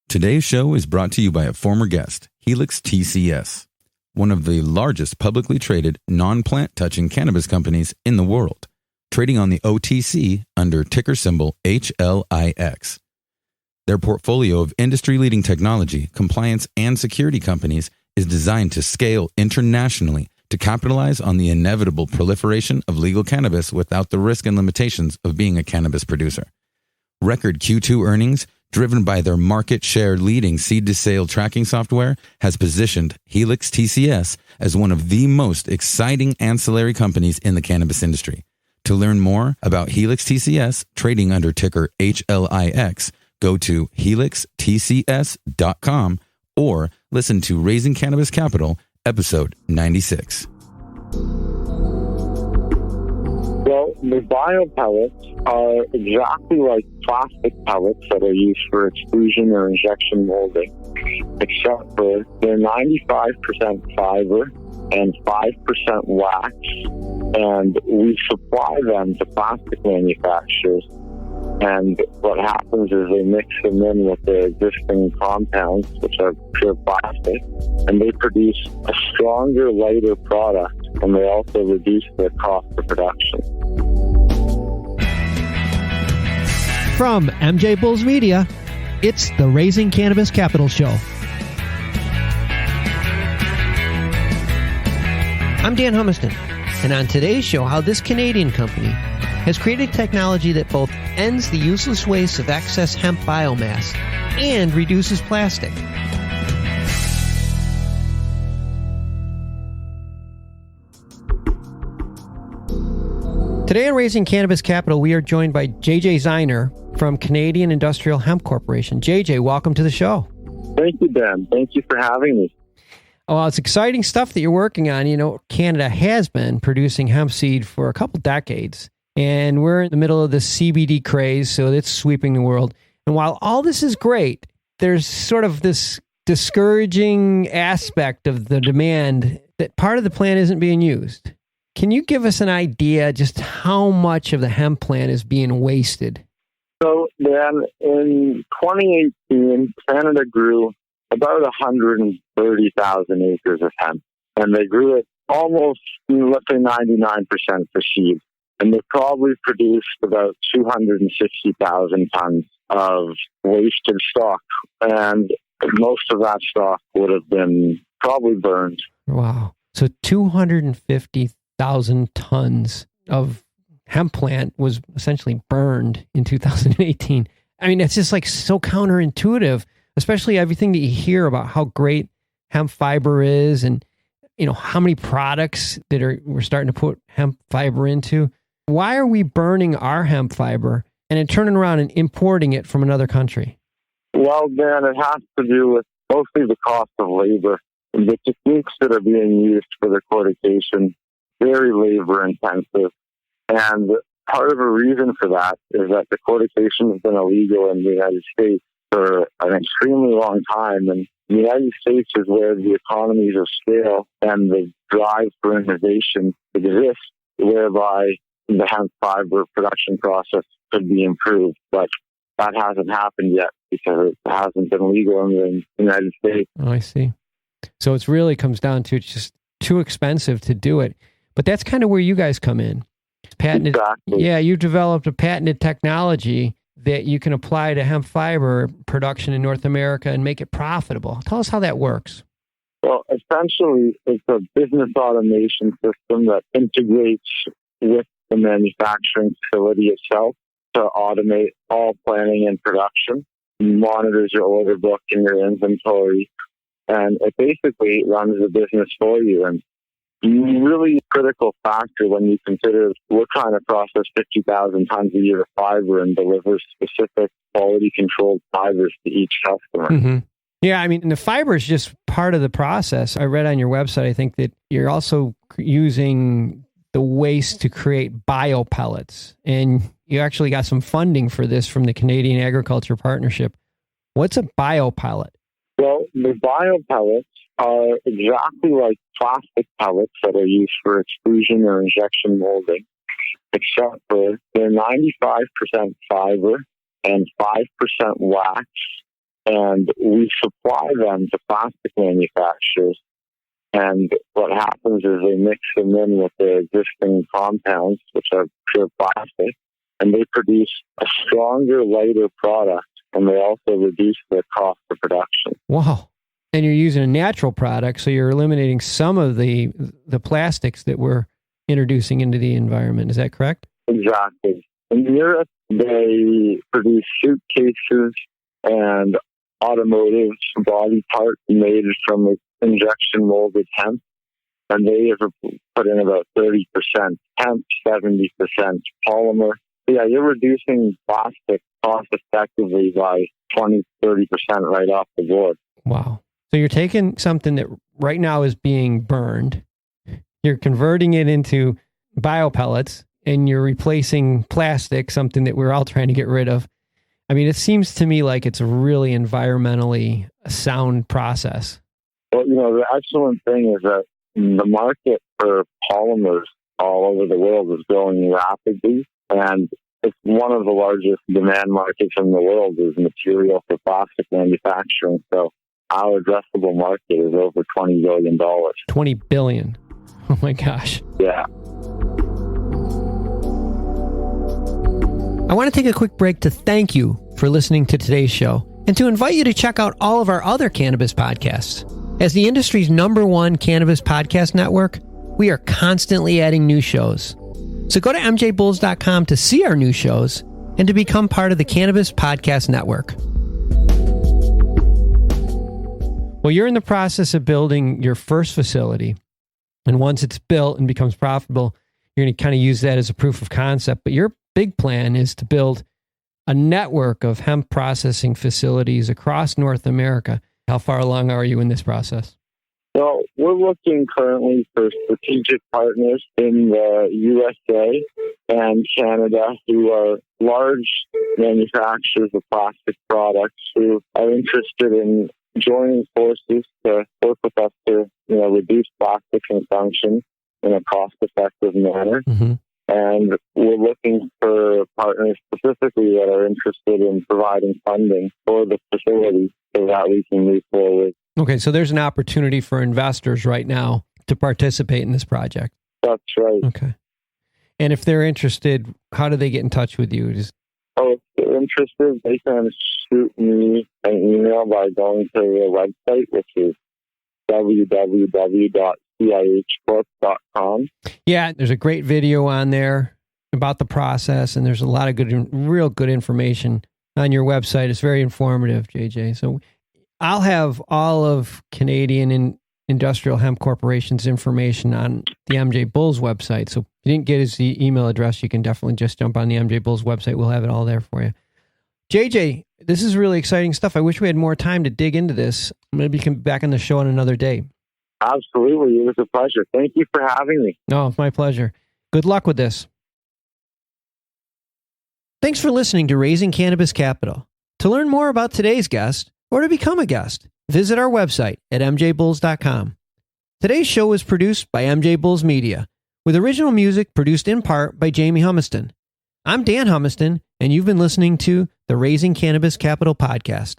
Today's show is brought to you by a former guest, Helix TCS, one of the largest publicly traded non-plant touching cannabis companies in the world, trading on the OTC under ticker symbol HLIX. Their portfolio of industry-leading technology, compliance, and security companies is designed to scale internationally to capitalize on the inevitable proliferation of legal cannabis without the risk and limitations of being a cannabis producer. Record Q2 earnings, driven by their market share leading seed-to-sale tracking software, has positioned Helix TCS as one of the most exciting ancillary companies in the cannabis industry. To learn more about Helix TCS, trading under ticker HLIX, go to helixtcs.com or listen to Raising Cannabis Capital, episode 96. Well, the bio pellets are exactly like plastic pellets that are used for extrusion or injection molding, except for they're 95% fiber and 5% wax, and we supply them to plastic manufacturers. And what happens is they mix them in with their existing compounds, which are pure plastic, and they produce a stronger, lighter product, and they also reduce their cost of production. From MJBulls Media, it's the Raising Cannabis Capital Show. I'm Dan Humiston, and on today's show, how this Canadian company has created technology that both ends the useless waste of excess hemp biomass and reduces plastic. Today on Raising Cannabis Capital, we are joined by JJ Ziner from Canadian Industrial Hemp Corporation. JJ, welcome to the show. Thank you, Dan. Thank you for having me. Oh, it's exciting stuff that you're working on. You know, Canada has been producing hemp seed for a couple decades, and we're in the middle of the CBD craze, so it's sweeping the world. And while all this is great, there's sort of this discouraging aspect of the demand that part of the plant isn't being used. Can you give us an idea just how much of the hemp plant is being wasted? So then in 2018, Canada grew about 130,000 acres of hemp, and they grew it almost, let's say, 99% for seed. And they probably produced about 260,000 tons of wasted stock, and most of that stock would have been probably burned. Wow. So 250,000 tons of hemp plant was essentially burned in 2018. I mean, it's just like so counterintuitive, especially everything that you hear about how great hemp fiber is, and you know how many products that we're starting to put hemp fiber into. Why are we burning our hemp fiber and then turning around and importing it from another country? Well, Dan, it has to do with mostly the cost of labor. The techniques that are being used for the cortication, very labor intensive. And part of the reason for that is that the cortication has been illegal in the United States for an extremely long time. And the United States is where the economies of scale and the drive for innovation exist, whereby the hemp fiber production process could be improved. But that hasn't happened yet because it hasn't been legal in the United States. Oh, I see. So it really comes down to it's just too expensive to do it. But that's kind of where you guys come in. Patented, exactly. Yeah, you developed a patented technology that you can apply to hemp fiber production in North America and make it profitable. Tell us how that works. Well, essentially, it's a business automation system that integrates with the manufacturing facility itself to automate all planning and production, monitors your order book and your inventory, and it basically runs the business for you. And really critical factor when you consider we're trying to process 50,000 tons a year of fiber and deliver specific quality controlled fibers to each customer. Mm-hmm. Yeah, I mean, the fiber is just part of the process. I read on your website, I think that you're also using the waste to create bio pellets, and you actually got some funding for this from the Canadian Agriculture Partnership. What's a bio pellet? Well, the bio pellets are exactly like plastic pellets that are used for extrusion or injection molding, except for they're 95% fiber and 5% wax, and we supply them to plastic manufacturers. And what happens is they mix them in with their existing compounds, which are pure plastic, and they produce a stronger, lighter product, and they also reduce their cost of production. Wow. And you're using a natural product, so you're eliminating some of the plastics that we're introducing into the environment. Is that correct? Exactly. In Europe, they produce suitcases and automotive body parts made from injection molded hemp, and they have put in about 30% hemp, 70% polymer. Yeah, you're reducing plastic cost effectively by 20-30% right off the board. Wow. So you're taking something that right now is being burned, you're converting it into biopellets, and you're replacing plastic, something that we're all trying to get rid of. I mean, it seems to me like it's a really environmentally sound process. Well, the excellent thing is that the market for polymers all over the world is growing rapidly, and it's one of the largest demand markets in the world is material for plastic manufacturing. So our addressable market is over $20 billion. $20 billion. Oh my gosh. Yeah. I want to take a quick break to thank you for listening to today's show and to invite you to check out all of our other cannabis podcasts. As the industry's #1 cannabis podcast network, we are constantly adding new shows. So go to MJBulls.com to see our new shows and to become part of the Cannabis Podcast Network. Well, you're in the process of building your first facility. And once it's built and becomes profitable, you're going to kind of use that as a proof of concept. But your big plan is to build a network of hemp processing facilities across North America. How far along are you in this process? Well, we're looking currently for strategic partners in the USA and Canada who are large manufacturers of plastic products who are interested in joining forces to work with us to reduce plastic consumption in a cost-effective manner. Mm-hmm. And we're looking for partners specifically that are interested in providing funding for the facility so that we can move forward. Okay, so there's an opportunity for investors right now to participate in this project. That's right. Okay. And if they're interested, how do they get in touch with you? If they're interested, they can shoot me an email by going to the website, which is www.cihcorp.com. Yeah, there's a great video on there about the process, and there's a lot of real good information on your website. It's very informative, JJ. So I'll have all of Canadian Industrial Hemp Corporation's information on the MJBulls website. So if you didn't get his email address, you can definitely just jump on the MJBulls website. We'll have it all there for you. JJ, this is really exciting stuff. I wish we had more time to dig into this. Maybe you can be back on the show on another day. Absolutely. It was a pleasure. Thank you for having me. No, it's my pleasure. Good luck with this. Thanks for listening to Raising Cannabis Capital. To learn more about today's guest or to become a guest, visit our website at MJBulls.com. Today's show was produced by MJBulls Media, with original music produced in part by JJ Humiston. I'm Dan Humiston, and you've been listening to the Raising Cannabis Capital podcast.